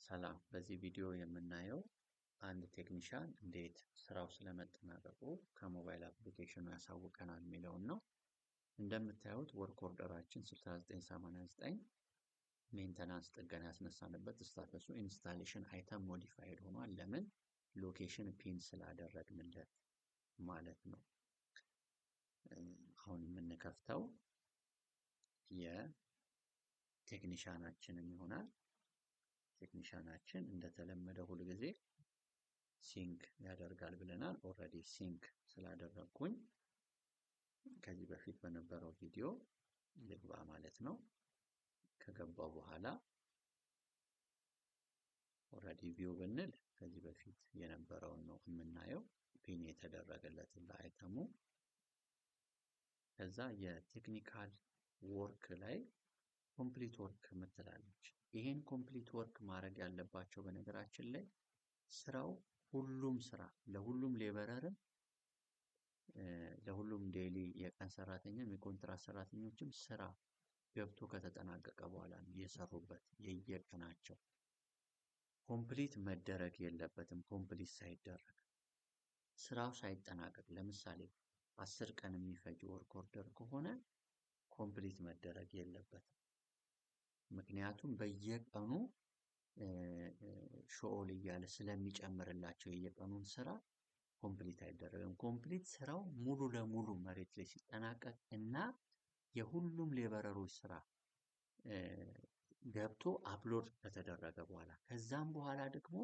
ሰላም በዚህ ቪዲዮ የምናየው አንድ ቴክኒሻን እንዴት ስራው ስለመጠናቀቁ ከሞባይል አፕሊኬሽኑ ያሳውቀናል የሚለውን ነው። እንደምታዩት ወርክ ኦርደራችን 6989 ሜንተናንስ ጥገና ያስነሳንበት ስታተሱ ኢንስታሌሽን አይተም ሞዲፋይድ ሆኗል። ለምን? ሎኬሽን ፒን ስላደረግንለት ማለት ነው። አሁን የምንከፍተው የቴክኒሻናችንን ይሆናል። ቴክኒሻናችን እንደተለመደ ሁሉ ጊዜ ሲንክ ያደርጋል ብለናል። ኦሬዲ ሲንክ ስላደረኩኝ ከዚህ በፊት በነበረው ቪዲዮ ልግባ ማለት ነው። ከገባው በኋላ ኦሬዲ ቪው ብንል ከዚህ በፊት የነበረውን ነው የምናየው፣ ፒን የተደረገለትን ለአይተሙ። ከዛ የቴክኒካል ወርክ ላይ ኮምፕሊት ወርክ ምትላለች። ይሄን ኮምፕሊት ወርክ ማድረግ ያለባቸው በነገራችን ላይ ስራው ሁሉም ስራ ለሁሉም ሌበረርም ለሁሉም ዴይሊ የቀን ሰራተኛም የኮንትራት ሰራተኞችም ስራ ገብቶ ከተጠናቀቀ በኋላ የሰሩበት የየቀናቸው ኮምፕሊት መደረግ የለበትም። ኮምፕሊት ሳይደረግ ስራው ሳይጠናቀቅ ለምሳሌ 10 ቀን የሚፈጅ ወርክ ኦርደር ከሆነ ኮምፕሊት መደረግ የለበትም። ምክንያቱም በየቀኑ ሾል እያለ ስለሚጨምርላቸው የየቀኑን ስራ ኮምፕሊት አይደረግም። ኮምፕሊት ስራው ሙሉ ለሙሉ መሬት ላይ ሲጠናቀቅ እና የሁሉም ሌበረሮች ስራ ገብቶ አፕሎድ ከተደረገ በኋላ ከዛም በኋላ ደግሞ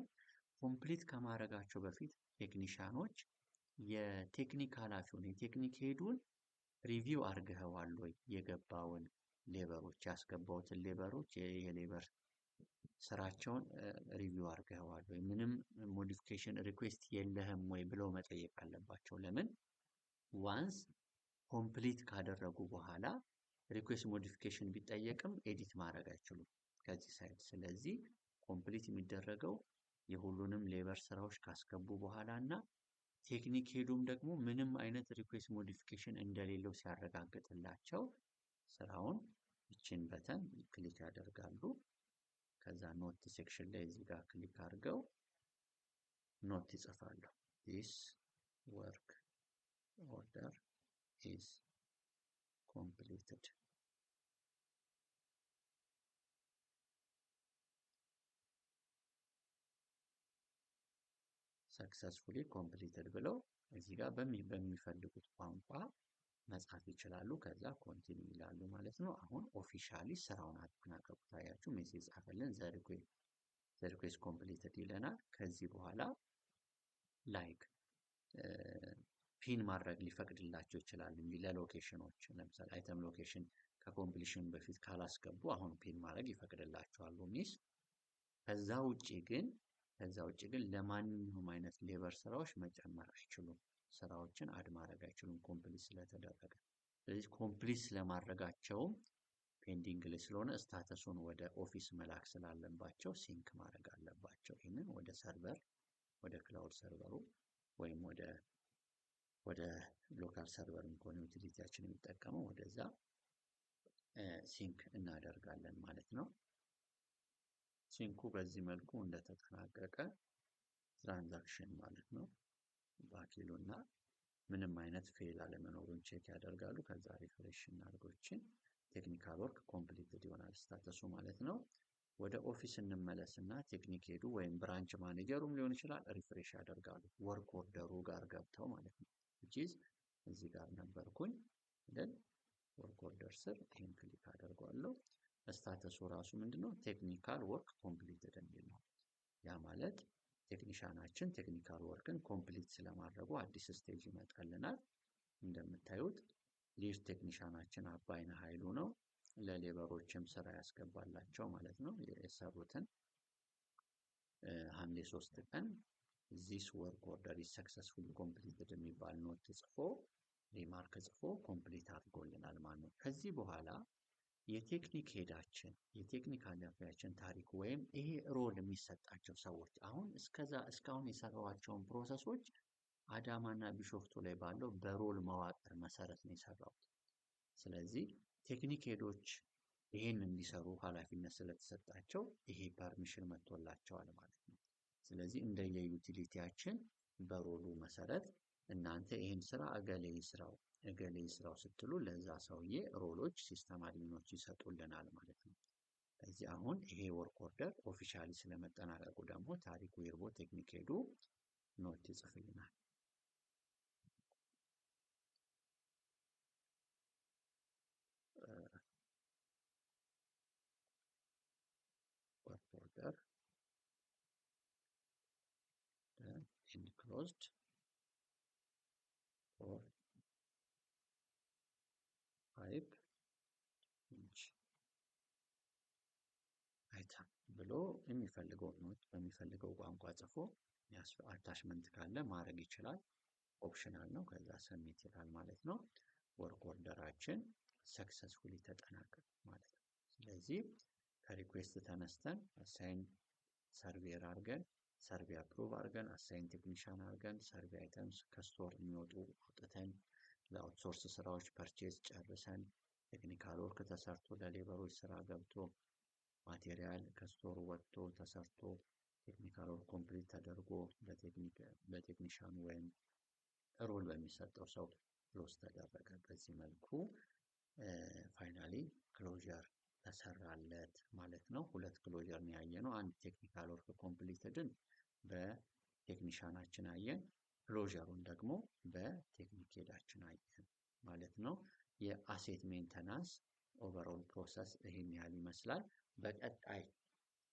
ኮምፕሊት ከማድረጋቸው በፊት ቴክኒሻኖች የቴክኒክ ኃላፊውን የቴክኒክ ሄዱን ሪቪው አድርገዋል ወይ የገባውን ሌበሮች ያስገባውትን ሌበሮች የሌበር ስራቸውን ሪቪው አድርገዋል ወይ ምንም ሞዲፊኬሽን ሪኩዌስት የለህም ወይ ብለው መጠየቅ አለባቸው። ለምን? ዋንስ ኮምፕሊት ካደረጉ በኋላ ሪኩዌስት ሞዲፊኬሽን ቢጠየቅም ኤዲት ማድረግ አይችሉም ከዚህ ሳይድ። ስለዚህ ኮምፕሊት የሚደረገው የሁሉንም ሌበር ስራዎች ካስገቡ በኋላ እና ቴክኒክ ሄዱም ደግሞ ምንም አይነት ሪኩዌስት ሞዲፊኬሽን እንደሌለው ሲያረጋግጥላቸው ስራውን እቺን በተን ክሊክ ያደርጋሉ። ከዛ ኖት ሴክሽን ላይ እዚህ ጋር ክሊክ አድርገው ኖት ይጽፋሉ። this work order is completed successfully completed ብለው እዚህ ጋር በሚፈልጉት ቋንቋ መጻፍ ይችላሉ። ከዛ ኮንቲኒው ይላሉ ማለት ነው። አሁን ኦፊሻሊ ስራውን አጠናቀቁ። ታያችሁ ሜሴጅ ጻፈልን ዘ ሪኩዌስት ኮምፕሊትድ ይለናል። ከዚህ በኋላ ላይክ ፒን ማድረግ ሊፈቅድላቸው ይችላል እንጂ ለሎኬሽኖች ለምሳሌ አይተም ሎኬሽን ከኮምፕሊሽን በፊት ካላስገቡ አሁን ፒን ማድረግ ይፈቅድላቸዋል ሚስ። ከዛ ውጪ ግን ለማንኛውም አይነት ሌበር ስራዎች መጨመር አይችሉም። ስራዎችን አድ ማድረግ አይችሉም ኮምፕሊት ስለተደረገ። ስለዚህ ኮምፕሊት ስለማድረጋቸውም ፔንዲንግ ላይ ስለሆነ ስታተሱን ወደ ኦፊስ መላክ ስላለባቸው ሲንክ ማድረግ አለባቸው። ይሄንን ወደ ሰርቨር ወደ ክላውድ ሰርቨሩ ወይም ወደ ሎካል ሰርቨር እንኳን ዩቲሊቲያችን የሚጠቀመው ወደዛ ሲንክ እናደርጋለን ማለት ነው። ሲንኩ በዚህ መልኩ እንደተጠናቀቀ ትራንዛክሽን ማለት ነው ባኪሉና ምንም አይነት ፌል አለመኖሩን ቼክ ያደርጋሉ። ከዛ ሪፍሬሽ እናድርጎችን ቴክኒካል ወርክ ኮምፕሊትድ ይሆናል ስታተሱ ማለት ነው። ወደ ኦፊስ እንመለስና ቴክኒክ ሄዱ ወይም ብራንች ማኔጀሩም ሊሆን ይችላል ሪፍሬሽ ያደርጋሉ ወርክ ኦርደሩ ጋር ገብተው ማለት ነው። which is እዚህ ጋር ነበርኩኝ then ወርክ ኦርደር ስር ይሄን ክሊክ አደርጋለሁ። ስታተሱ ራሱ ምንድነው? ቴክኒካል ወርክ ኮምፕሊትድ የሚል ነው። ያ ማለት ቴክኒሻናችን ቴክኒካል ወርክን ኮምፕሊት ስለማድረጉ አዲስ ስቴጅ ይመጣልናል። እንደምታዩት ሊድ ቴክኒሻናችን አባይነህ ኃይሉ ነው። ለሌበሮችም ስራ ያስገባላቸው ማለት ነው። የሰሩትን ሐምሌ 3 ቀን this work order is successfully completed የሚባል ኖት ጽፎ ሪማርክ ጽፎ ኮምፕሊት አድርጎልናል ማለት ነው። ከዚህ በኋላ የቴክኒክ ሄዳችን የቴክኒክ ኃላፊያችን ታሪክ ወይም ይሄ ሮል የሚሰጣቸው ሰዎች አሁን እስካሁን የሰራዋቸውን ፕሮሰሶች አዳማና ቢሾፍቱ ላይ ባለው በሮል መዋቅር መሰረት ነው የሰራሁት። ስለዚህ ቴክኒክ ሄዶች ይሄን እንዲሰሩ ኃላፊነት ስለተሰጣቸው ይሄ ፐርሚሽን መጥቶላቸዋል ማለት ነው። ስለዚህ እንደየዩቲሊቲያችን በሮሉ መሰረት እናንተ ይሄን ስራ እገሌ ይስራው እገሌ ይስራው ስትሉ ለዛ ሰውዬ ሮሎች ሲስተም አድሚኖች ይሰጡልናል ማለት ነው። ስለዚህ አሁን ይሄ ወርክ ኦርደር ኦፊሻሊ ስለመጠናቀቁ ደግሞ ታሪኩ ይርቦ ቴክኒክ ሄዱ ኖት ይጽፍልናል። ወርክ ኦርደር enclosed for 5 inch አይተም ብሎ የሚፈልገው ኖት በሚፈልገው ቋንቋ ጽፎ አታችመንት ካለ ማድረግ ይችላል። ኦፕሽናል ነው። ከዛ ሰሚት ይላል ማለት ነው። ወርክ ኦርደራችን ሰክሰስፉሊ ተጠናቀቀ ማለት ነው። ስለዚህ ከሪኩዌስት ተነስተን አሳይን ሰርቬር አድርገን ሰርቬይ አፕሩቭ አድርገን አሳይን ቴክኒሻን አድርገን ሰርቬይ አይተምስ ከስቶር የሚወጡ አውጥተን ለአውትሶርስ ስራዎች ፐርቼዝ ጨርሰን ቴክኒካል ወርክ ተሰርቶ ለሌበሮች ስራ ገብቶ ማቴሪያል ከስቶር ወጥቶ ተሰርቶ ቴክኒካል ወርክ ኮምፕሊት ተደርጎ በቴክኒሻኑ ወይም ሮል በሚሰጠው ሰው ክሎዝ ተደረገ። በዚህ መልኩ ፋይናሊ ክሎዥር ተሰራለት ማለት ነው። ሁለት ክሎዥር ነው ያየነው። አንድ ቴክኒካል ወርክ ኮምፕሊትድን በቴክኒሻናችን አየን፣ ክሎዥሩን ደግሞ በቴክኒክ ሄዳችን አየን ማለት ነው። የአሴት ሜንተናንስ ኦቨርኦል ፕሮሰስ ይሄን ያህል ይመስላል።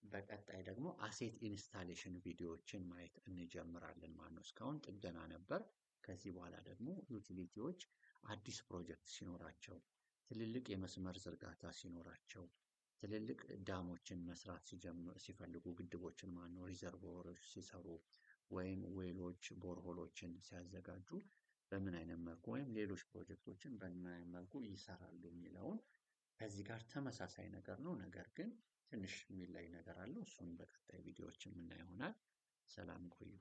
በቀጣይ ደግሞ አሴት ኢንስታሌሽን ቪዲዮዎችን ማየት እንጀምራለን ማለት ነው። እስካሁን ጥገና ነበር። ከዚህ በኋላ ደግሞ ዩቲሊቲዎች አዲስ ፕሮጀክት ሲኖራቸው፣ ትልልቅ የመስመር ዝርጋታ ሲኖራቸው፣ ትልልቅ ዳሞችን መስራት ሲፈልጉ፣ ግድቦችን ማነው ሪዘርቮሮች ሲሰሩ ወይም ዌሎች ቦርሆሎችን ሲያዘጋጁ በምን አይነት መልኩ ወይም ሌሎች ፕሮጀክቶችን በምን አይነት መልኩ ይሰራሉ የሚለውን ከዚህ ጋር ተመሳሳይ ነገር ነው። ነገር ግን ትንሽ የሚለይ ነገር አለው። እሱን በቀጣይ ቪዲዮዎች የምናየው ይሆናል። ሰላም ቆዩ።